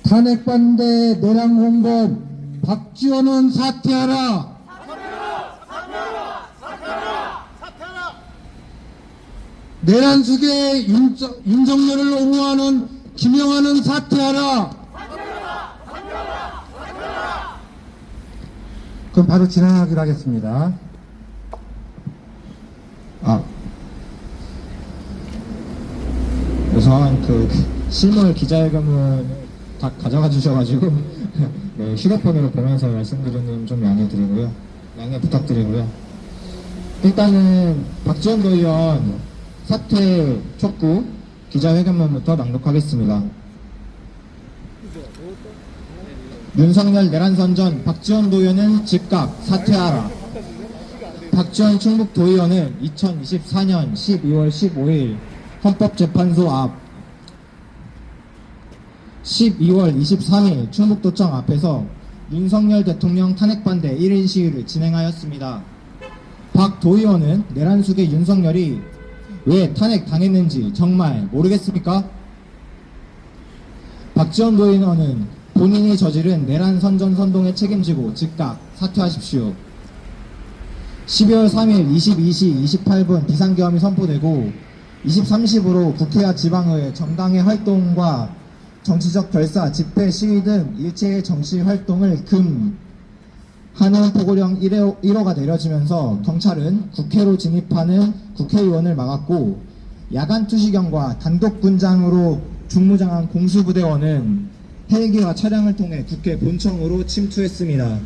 탄핵반대 내란공범 박지원은 사퇴하라. 내란숙의 윤석열을 옹호하는 김영환은 사퇴하라. 그럼 바로 진행하기로 하겠습니다. 우선 실물 기자회견문을 다 가져가 주셔가지고 네, 휴대폰으로 보면서 말씀드리는 좀 양해 부탁드리고요. 일단은 박지원 도의원 사퇴 촉구 기자회견문부터 낭독하겠습니다. 윤석열 내란선전 박지원 도의원은 즉각 사퇴하라. 박지원 충북도의원은 2024년 12월 15일 헌법재판소 앞 12월 23일 충북도청 앞에서 윤석열 대통령 탄핵반대 1인 시위를 진행하였습니다. 박 도의원은 내란숙의 윤석열이 왜 탄핵당했는지 정말 모르겠습니까? 박지원 도의원은 본인이 저지른 내란 선전 선동에 책임지고 즉각 사퇴하십시오. 12월 3일 22시 28분 비상계엄이 선포되고 23시부로 국회와 지방의회 정당의 활동과 정치적 결사, 집회, 시위 등 일체의 정치 활동을 금하는 포고령 1호가 내려지면서 경찰은 국회로 진입하는 국회의원을 막았고 야간 투시경과 단독 분장으로 중무장한 공수부대원은 헬기와 차량을 통해 국회 본청으로 침투했습니다.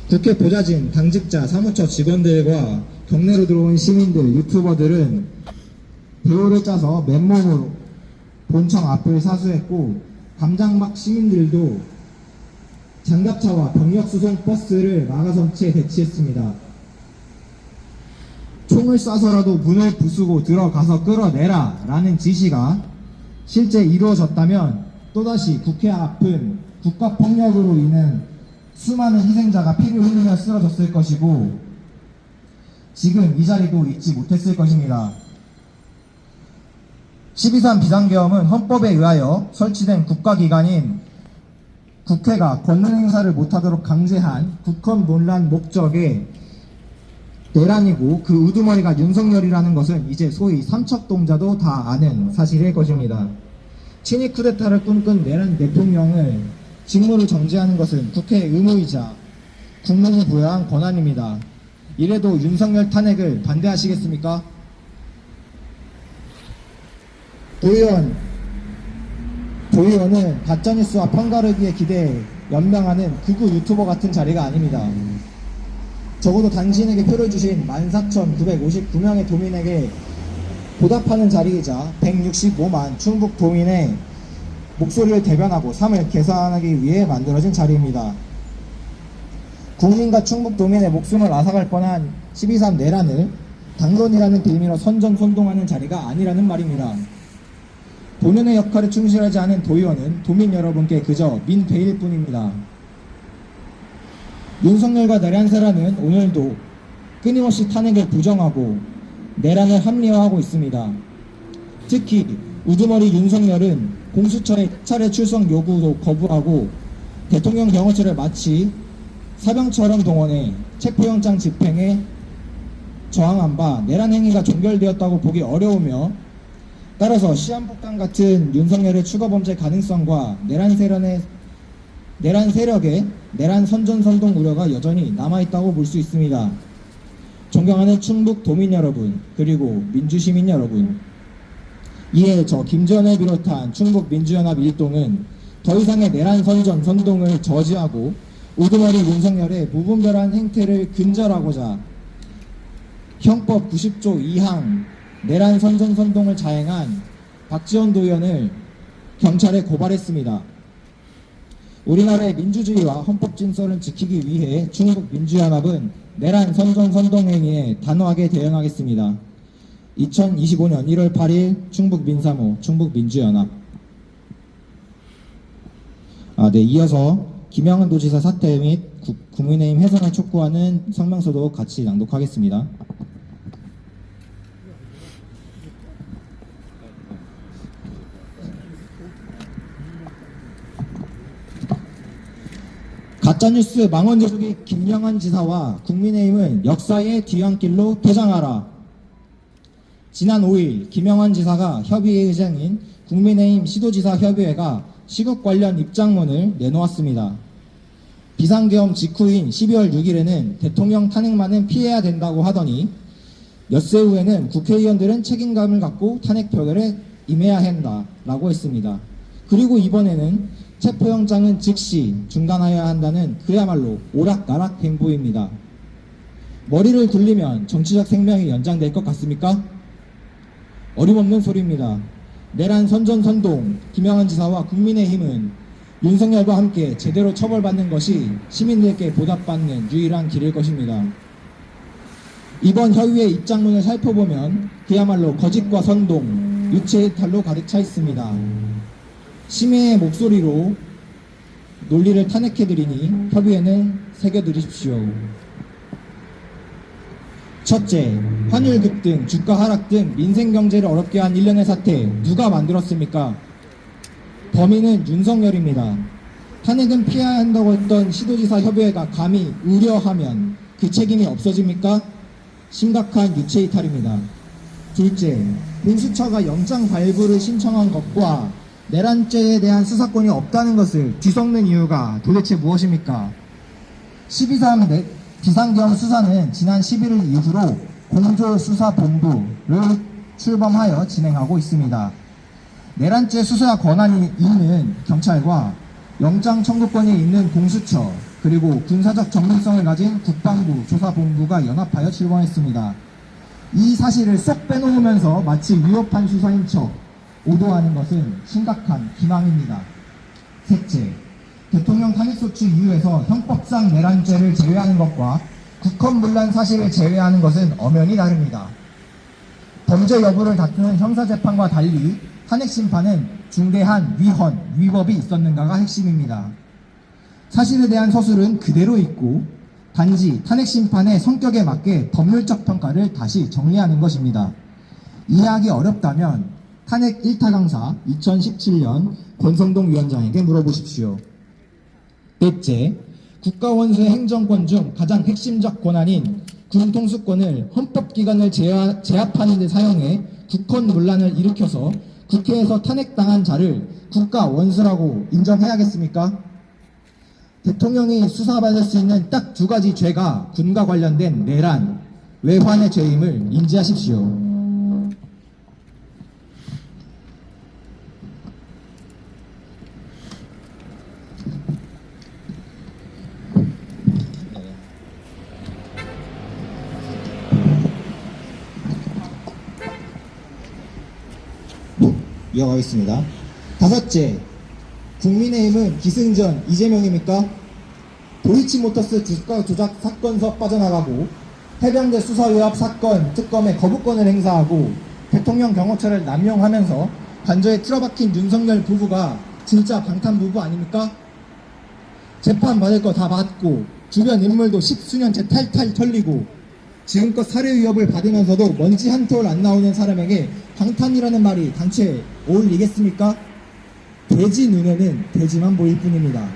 국회 보좌진, 당직자, 사무처 직원들과 경내로 들어온 시민들, 유튜버들은 대호를 짜서 맨몸으로 본청 앞을 사수했고 감장막 시민들도 장갑차와 병력수송 버스를 막아선 채 대치했습니다. 총을 쏴서라도 문을 부수고 들어가서 끌어내라 라는 지시가 실제 이루어졌다면 또다시 국회 앞은 국가폭력으로 인한 수많은 희생자가 피를 흘리며 쓰러졌을 것이고 지금 이 자리도 잊지 못했을 것입니다. 12.3 비상계엄은 헌법에 의하여 설치된 국가기관인 국회가 권능 행사를 못하도록 강제한 국헌 논란 목적의 내란이고 그 우두머리가 윤석열이라는 것은 이제 소위 삼척동자도 다 아는 사실일 것입니다. 친위 쿠데타를 꿈꾼 내란 대통령을 직무를 정지하는 것은 국회의 의무이자 국민이 부여한 권한입니다. 이래도 윤석열 탄핵을 반대하시겠습니까? 도의원은 가짜뉴스와 편가르기에 기대해 연명하는 극우 유튜버 같은 자리가 아닙니다. 적어도 당신에게 표를 주신 14,959명의 도민에게 보답하는 자리이자 165만 충북 도민의 목소리를 대변하고 삶을 개선하기 위해 만들어진 자리입니다. 국민과 충북 도민의 목숨을 앗아갈 뻔한 12.3 내란을 당론이라는 빌미로 선전선동하는 자리가 아니라는 말입니다. 본연의 역할에 충실하지 않은 도의원은 도민 여러분께 그저 민폐일 뿐입니다. 윤석열과 내란세라는 오늘도 끊임없이 탄핵을 부정하고 내란을 합리화하고 있습니다. 특히 우두머리 윤석열은 공수처의 차례 출석 요구도 거부하고 대통령 경호처를 마치 사병처럼 동원해 체포영장 집행에 저항한 바 내란 행위가 종결되었다고 보기 어려우며 따라서 시한폭탄 같은 윤석열의 추가범죄 가능성과 내란 세력의 내란 선전선동 우려가 여전히 남아있다고 볼 수 있습니다. 존경하는 충북 도민 여러분, 그리고 민주시민 여러분, 이에 저 김지현을 비롯한 충북민주연합 일동은 더 이상의 내란 선동을 저지하고 우두머리 윤석열의 무분별한 행태를 근절하고자 형법 90조 2항 내란 선동을 자행한 박지원 도의원을 경찰에 고발했습니다. 우리나라의 민주주의와 헌법 진설을 지키기 위해 충북민주연합은 내란 선동 행위에 단호하게 대응하겠습니다. 2025년 1월 8일 충북민사모 충북민주연합. 네, 이어서 김영은 도지사 사퇴 및 국민의힘 해산을 촉구하는 성명서도 같이 낭독하겠습니다. 가짜뉴스 망원제조기 김영환 지사와 국민의힘은 역사의 뒤안길로 퇴장하라. 지난 5일 김영환 지사가 협의회 의장인 국민의힘 시도지사 협의회가 시국 관련 입장문을 내놓았습니다. 비상계엄 직후인 12월 6일에는 대통령 탄핵만은 피해야 된다고 하더니 엿새 후에는 국회의원들은 책임감을 갖고 탄핵 표결에 임해야 한다라고 했습니다. 그리고 이번에는 체포영장은 즉시 중단하여야 한다는 그야말로 오락가락 행보입니다. 머리를 굴리면 정치적 생명이 연장될 것 같습니까? 어림없는 소리입니다. 내란 선전선동 김영환 지사와 국민의힘은 윤석열과 함께 제대로 처벌받는 것이 시민들께 보답받는 유일한 길일 것입니다. 이번 협의회 입장문을 살펴보면 그야말로 거짓과 선동, 유체이탈로 가득 차 있습니다. 시민의 목소리로 논리를 탄핵해드리니 협의회는 새겨드리십시오. 첫째, 환율 급등, 주가 하락 등 민생 경제를 어렵게 한 일련의 사태 누가 만들었습니까? 범인은 윤석열입니다. 탄핵은 피해야 한다고 했던 시도지사 협의회가 감히 우려하면 그 책임이 없어집니까? 심각한 유체이탈입니다. 둘째, 공수처가 영장 발부를 신청한 것과 내란죄에 대한 수사권이 없다는 것을 뒤섞는 이유가 도대체 무엇입니까? 12.3 비상계엄 수사는 지난 11일 이후로 공조수사본부를 출범하여 진행하고 있습니다. 내란죄 수사 권한이 있는 경찰과 영장 청구권이 있는 공수처 그리고 군사적 전문성을 가진 국방부 조사본부가 연합하여 출범했습니다. 이 사실을 쏙 빼놓으면서 마치 위협한 수사인 척 오도하는 것은 심각한 기망입니다. 셋째, 대통령 탄핵소추 이후에서 형법상 내란죄를 제외하는 것과 국헌문란 사실을 제외하는 것은 엄연히 다릅니다. 범죄 여부를 다투는 형사재판과 달리 탄핵심판은 중대한 위헌, 위법이 있었는가가 핵심입니다. 사실에 대한 서술은 그대로 있고 단지 탄핵심판의 성격에 맞게 법률적 평가를 다시 정리하는 것입니다. 이해하기 어렵다면 탄핵 1타 강사 2017년 권성동 위원장에게 물어보십시오. 넷째, 국가원수의 행정권 중 가장 핵심적 권한인 군통수권을 헌법기관을 제압하는 데 사용해 국헌문란을 일으켜서 국회에서 탄핵당한 자를 국가원수라고 인정해야겠습니까? 대통령이 수사받을 수 있는 딱 두 가지 죄가 군과 관련된 내란, 외환의 죄임을 인지하십시오. 이어가겠습니다. 다섯째, 국민의힘은 기승전 이재명입니까? 도이치모터스 주가 조작 사건서 빠져나가고 해병대 수사위협 사건 특검에 거부권을 행사하고 대통령 경호처를 남용하면서 관저에 틀어박힌 윤석열 부부가 진짜 방탄부부 아닙니까? 재판 받을 거 다 받고 주변 인물도 10수년째 탈탈 털리고 지금껏 살해 위협을 받으면서도 먼지 한 톨 안 나오는 사람에게 방탄이라는 말이 당최 어울리겠습니까? 돼지 눈에는 돼지만 보일 뿐입니다.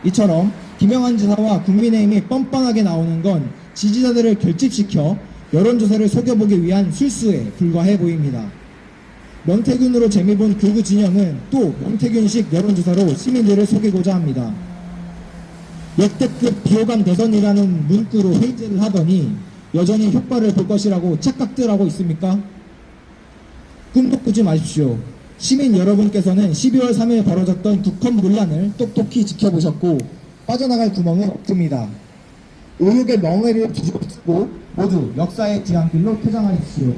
이처럼 김영환 지사와 국민의힘이 뻔뻔하게 나오는 건 지지자들을 결집시켜 여론조사를 속여보기 위한 술수에 불과해 보입니다. 명태균으로 재미본 극우 진영은 또 명태균식 여론조사로 시민들을 속이고자 합니다. 역대급 비호감 대선이라는 문구로 회의를 하더니 여전히 효과를 볼 것이라고 착각들 하고 있습니까? 꿈도 꾸지 마십시오. 시민 여러분께서는 12월 3일 벌어졌던 국헌문란을 똑똑히 지켜보셨고 빠져나갈 구멍은 없습니다. 의혹의 멍에를 뒤집고 모두 역사의 뒤안길로 퇴장하십시오.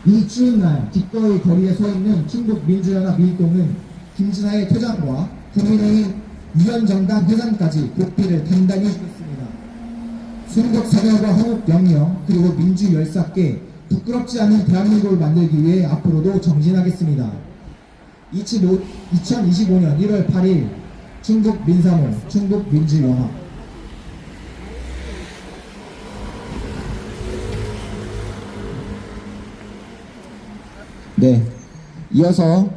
이 추운 날 기꺼이 거리에 서있는 충북민주연합 일동은 김진아의 퇴장과 국민의힘 위원정당 회장까지 고삐를 단단히 줬습니다. 순국 사결과 헌옥 영령 그리고 민주 열사께 부끄럽지 않은 대한민국을 만들기 위해 앞으로도 정진하겠습니다. 2025년 1월 8일 충북 민사모 충북민주연합. 네, 이어서